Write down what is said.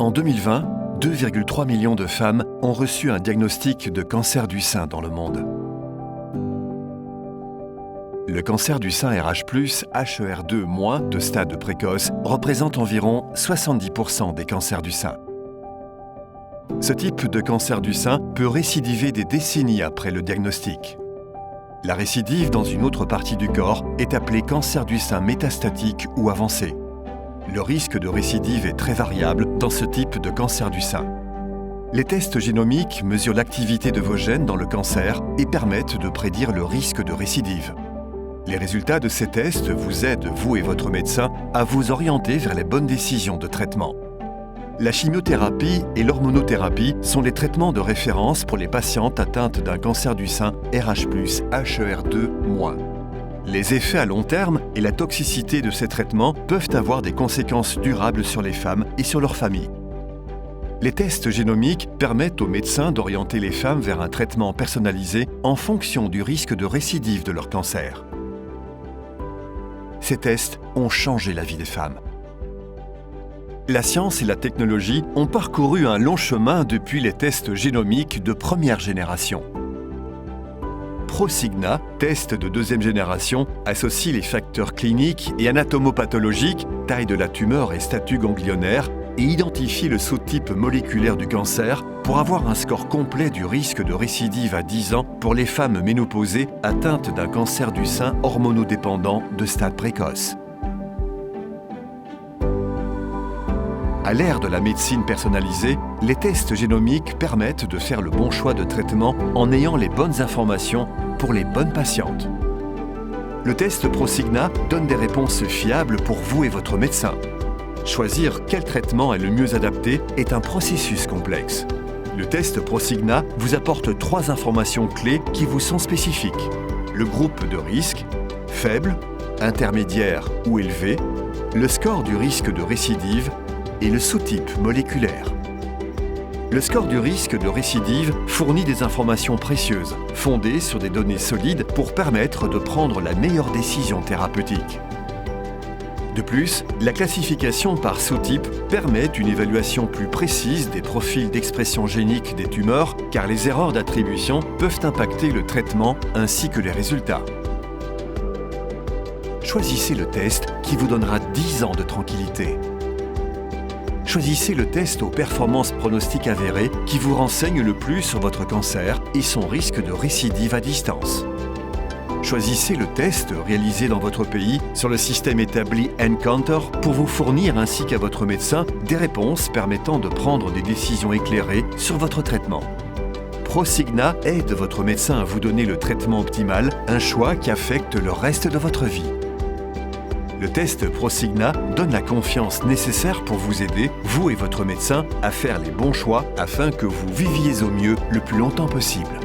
En 2020, 2,3 millions de femmes ont reçu un diagnostic de cancer du sein dans le monde. Le cancer du sein RH+, HER2- de stade précoce représente environ 70% des cancers du sein. Ce type de cancer du sein peut récidiver des décennies après le diagnostic. La récidive dans une autre partie du corps est appelée cancer du sein métastatique ou avancé. Le risque de récidive est très variable dans ce type de cancer du sein. Les tests génomiques mesurent l'activité de vos gènes dans le cancer et permettent de prédire le risque de récidive. Les résultats de ces tests vous aident, vous et votre médecin, à vous orienter vers les bonnes décisions de traitement. La chimiothérapie et l'hormonothérapie sont les traitements de référence pour les patientes atteintes d'un cancer du sein RH+, HER2-. Les effets à long terme et la toxicité de ces traitements peuvent avoir des conséquences durables sur les femmes et sur leur famille. Les tests génomiques permettent aux médecins d'orienter les femmes vers un traitement personnalisé en fonction du risque de récidive de leur cancer. Ces tests ont changé la vie des femmes. La science et la technologie ont parcouru un long chemin depuis les tests génomiques de première génération. Prosigna, test de deuxième génération, associe les facteurs cliniques et anatomopathologiques, taille de la tumeur et statut ganglionnaire, et identifie le sous-type moléculaire du cancer pour avoir un score complet du risque de récidive à 10 ans pour les femmes ménopausées atteintes d'un cancer du sein hormonodépendant de stade précoce. À l'ère de la médecine personnalisée, les tests génomiques permettent de faire le bon choix de traitement en ayant les bonnes informations pour les bonnes patientes. Le test Prosigna donne des réponses fiables pour vous et votre médecin. Choisir quel traitement est le mieux adapté est un processus complexe. Le test Prosigna vous apporte 3 informations clés qui vous sont spécifiques. Le groupe de risque, faible, intermédiaire ou élevé, le score du risque de récidive et le sous-type moléculaire. Le score du risque de récidive fournit des informations précieuses, fondées sur des données solides pour permettre de prendre la meilleure décision thérapeutique. De plus, la classification par sous-type permet une évaluation plus précise des profils d'expression génique des tumeurs, car les erreurs d'attribution peuvent impacter le traitement ainsi que les résultats. Choisissez le test qui vous donnera 10 ans de tranquillité. Choisissez le test aux performances pronostiques avérées qui vous renseigne le plus sur votre cancer et son risque de récidive à distance. Choisissez le test réalisé dans votre pays sur le système établi nCounter pour vous fournir ainsi qu'à votre médecin des réponses permettant de prendre des décisions éclairées sur votre traitement. Prosigna aide votre médecin à vous donner le traitement optimal, un choix qui affecte le reste de votre vie. Le test Prosigna donne la confiance nécessaire pour vous aider, vous et votre médecin, à faire les bons choix afin que vous viviez au mieux le plus longtemps possible.